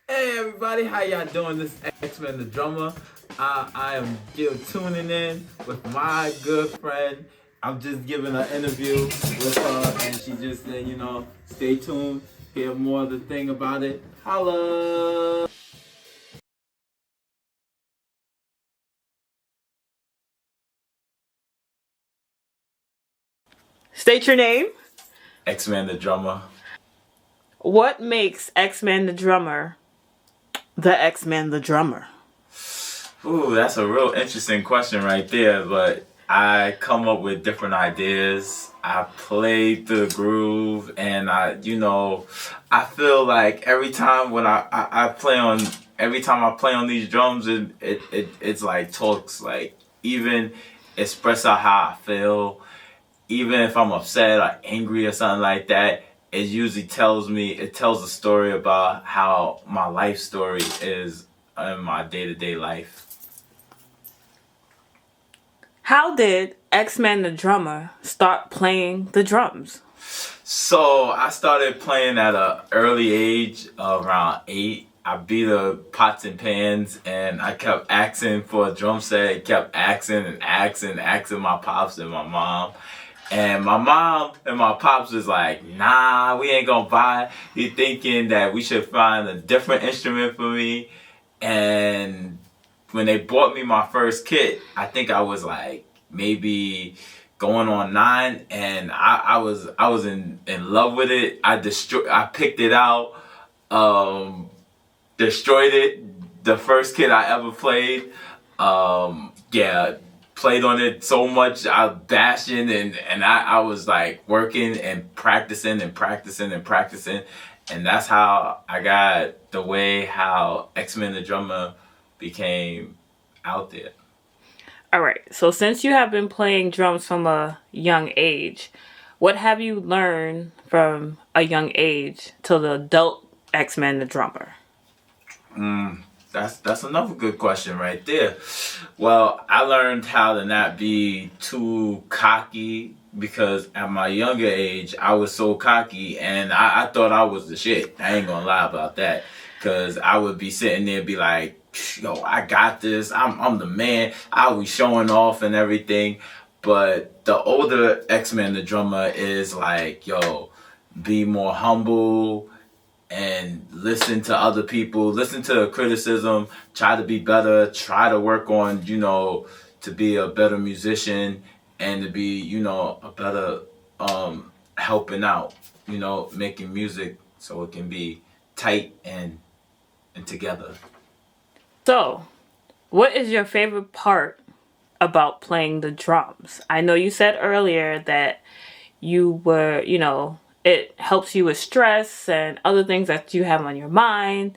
Hey everybody, how y'all doing? This is X-Men the drummer. I am still tuning in with my good friend. I'm just giving an interview with her and she just said, stay tuned, hear more of the thing about it. Holla! State your name. X-Men the drummer. What makes X-Man the drummer the X-Man the drummer? Ooh, that's a real interesting question right there, but I come up with different ideas. I play the groove and I feel like every time when I play on every time I play on these drums it's like talks like even express out how I feel, even if I'm upset or angry or something like that, it tells a story about how my life story is in my day-to-day life. How did X-Man the drummer start playing the drums? So I started playing at an early age, around 8. I beat the pots and pans, and I kept asking for a drum set. Kept asking my pops and my mom. And my mom and my pops was like, "Nah, we ain't gonna buy it." He thinking that we should find a different instrument for me. And when they bought me my first kit, I think I was like maybe going on 9, and I was in love with it. I picked it out, um, destroyed it. The first kit I ever played. Yeah, played on it so much. I was bashing and I was like working and practicing and practicing and practicing. And that's how I got the way how X-Men the drummer became out there. All right. So since you have been playing drums from a young age, what have you learned from a young age to the adult X-Man the drummer? That's another good question right there. Well, I learned how to not be too cocky because at my younger age I was so cocky and I thought I was the shit. I ain't gonna lie about that. Cause I would be sitting there and be like, yo, I got this. I'm the man. I was showing off and everything. But the older X-Men the drummer is like, yo, be more humble and listen to other people, listen to criticism, try to be better, try to work on, to be a better musician and to be, a better helping out, making music so it can be tight and together. So, what is your favorite part about playing the drums? I know you said earlier that you were, it helps you with stress and other things that you have on your mind.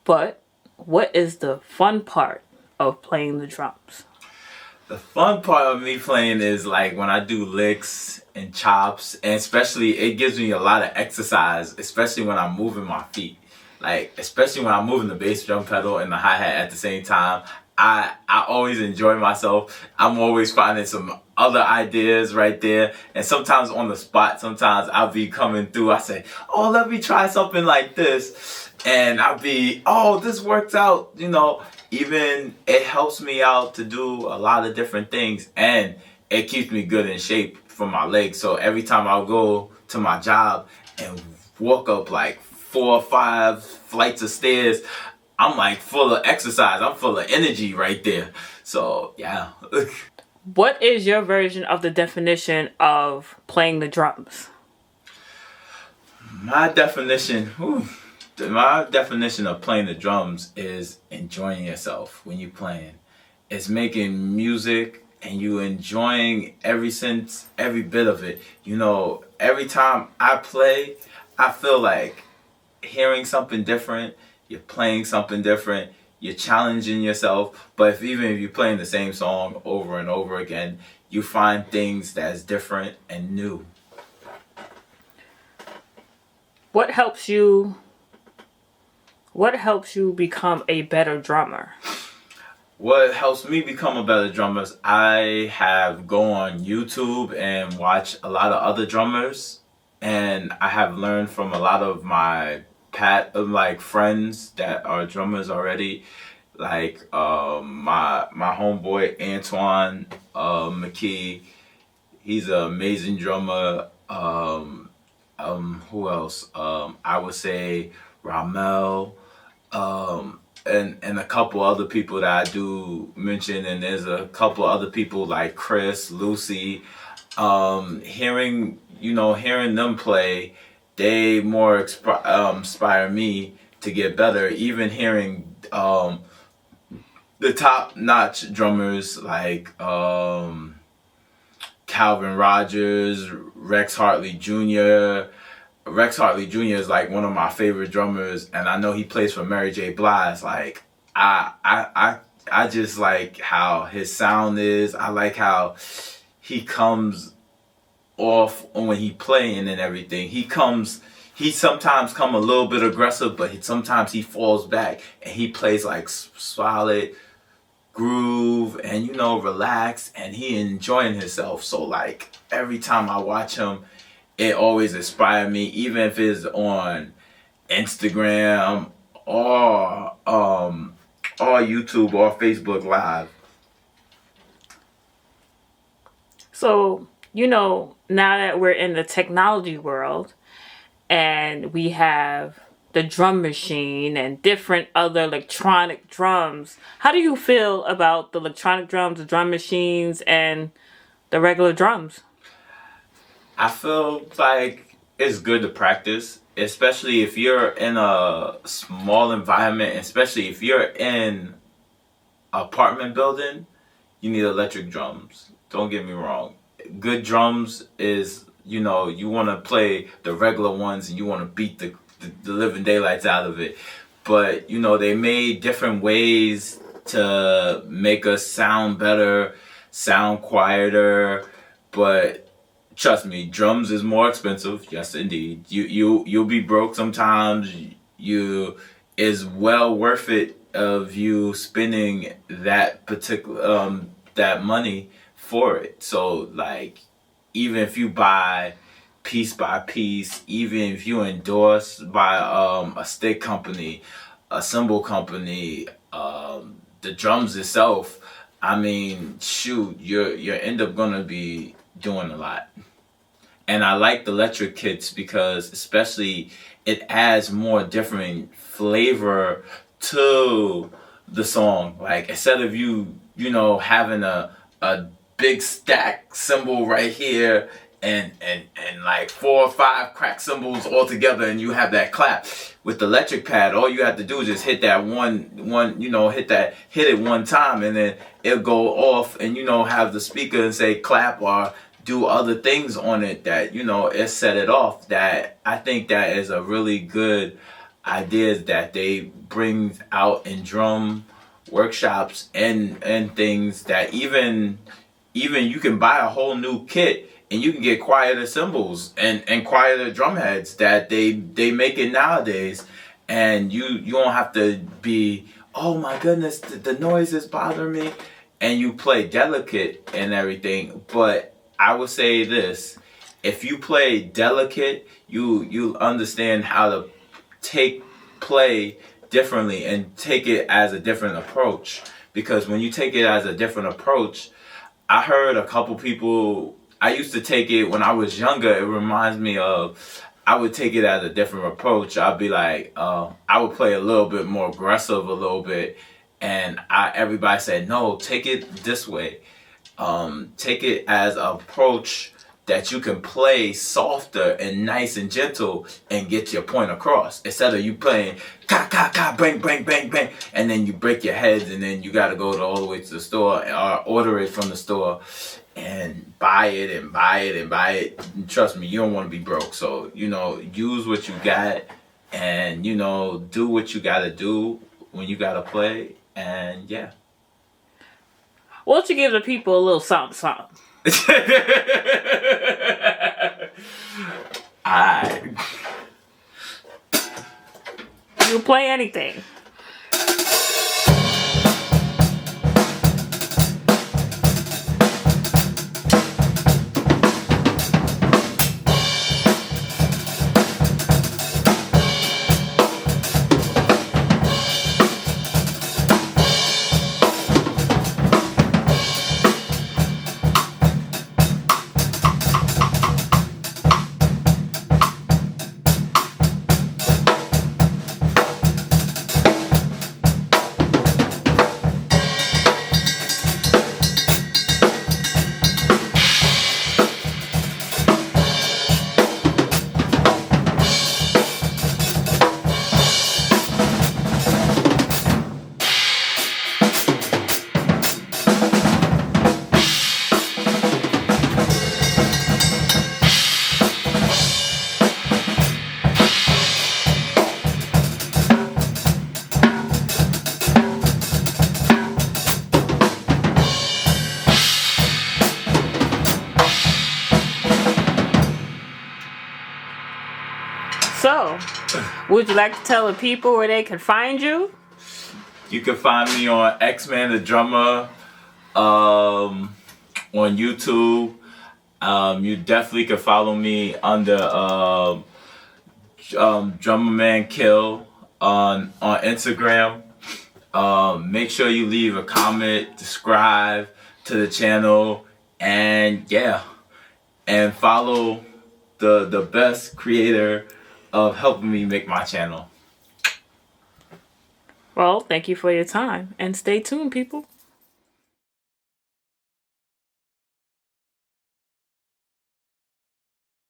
But what is the fun part of playing the drums? The fun part of me playing is like when I do licks and chops, and especially it gives me a lot of exercise, especially when I'm moving my feet. Like especially when I'm moving the bass drum pedal and the hi-hat at the same time. I always enjoy myself. I'm always finding some other ideas right there. And sometimes on the spot, sometimes I'll be coming through. I say, oh, let me try something like this. And I'll be, oh, this works out, even it helps me out to do a lot of different things and it keeps me good in shape for my legs. So every time I go to my job and walk up like 4 or 5 flights of stairs, I'm like full of exercise. I'm full of energy right there. So yeah. What is your version of the definition of playing the drums? My definition, my definition of playing the drums is enjoying yourself when you're playing. It's making music and you enjoying every bit of it. Every time I play, I feel like hearing something different, you're playing something different, you're challenging yourself. But even if you're playing the same song over and over again, you find things that's different and new. What helps you become a better drummer? What helps me become a better drummer is I have go on YouTube and watch a lot of other drummers, and I have learned from a lot of my like friends that are drummers already. Like my homeboy Antoine McKee, he's an amazing drummer. Who else? I would say Ramel. And a couple other people that I do mention, and there's a couple other people like Chris, Lucy. Hearing them play, they more inspire me to get better. Even hearing the top notch drummers like Calvin Rogers, Rex Hartley Jr. Rex Hartley Jr. is like one of my favorite drummers, and I know he plays for Mary J. Blige. Like I just like how his sound is. I like how he comes off when he playing and everything. He sometimes come a little bit aggressive, but sometimes he falls back and he plays like solid groove and relax, and he enjoying himself. So like every time I watch him, it always inspires me, even if it's on Instagram or YouTube or Facebook Live. So, now that we're in the technology world and we have the drum machine and different other electronic drums, how do you feel about the electronic drums, the drum machines, and the regular drums? I feel like it's good to practice, especially if you're in a small environment, especially if you're in an apartment building. You need electric drums. Don't get me wrong. Good drums is, you want to play the regular ones and you want to beat the living daylights out of it. But, they made different ways to make us sound better, sound quieter. But trust me, drums is more expensive. Yes, indeed. You'll be broke sometimes. Is well worth it of you spending that particular that money for it. So like, even if you buy piece by piece, even if you endorse by a stick company, a cymbal company, the drums itself, I mean, shoot, you're end up gonna be doing a lot. And I like the electric kits because especially it adds more different flavor to the song. Like instead of you having a big stack cymbal right here and like 4 or 5 crack cymbals all together and you have that clap. With the electric pad, all you have to do is just hit that hit it one time, and then it'll go off, and have the speaker and say clap or do other things on it that it set it off. That I think that is a really good idea that they bring out in drum workshops and things, that even you can buy a whole new kit and you can get quieter cymbals and quieter drum heads that they make it nowadays, and you don't have to be, oh my goodness, the noise is bothering me, and you play delicate and everything. But I would say this: if you play delicate, you understand how to play differently and take it as a different approach. Because when you take it as a different approach, I heard a couple people, I used to take it when I was younger, it reminds me of, I would take it as a different approach. I'd be like, I would play a little bit more aggressive a little bit, and everybody said, no, take it this way. Take it as an approach that you can play softer and nice and gentle and get your point across, instead of you playing ka ka ka bang bang bang bang and then you break your heads and then you got to go all the way to the store or order it from the store and buy it and buy it and buy it. And trust me, you don't want to be broke. So use what you got and do what you got to do when you got to play. And yeah, why don't you give the people a little something something? You play anything. Would you like to tell the people where they can find you? You can find me on X-Man the Drummer, on YouTube. You definitely can follow me under Drummerman Kill on Instagram. Make sure you leave a comment, subscribe to the channel, and and follow the best creator of helping me make my channel. Well, thank you for your time, and stay tuned, people.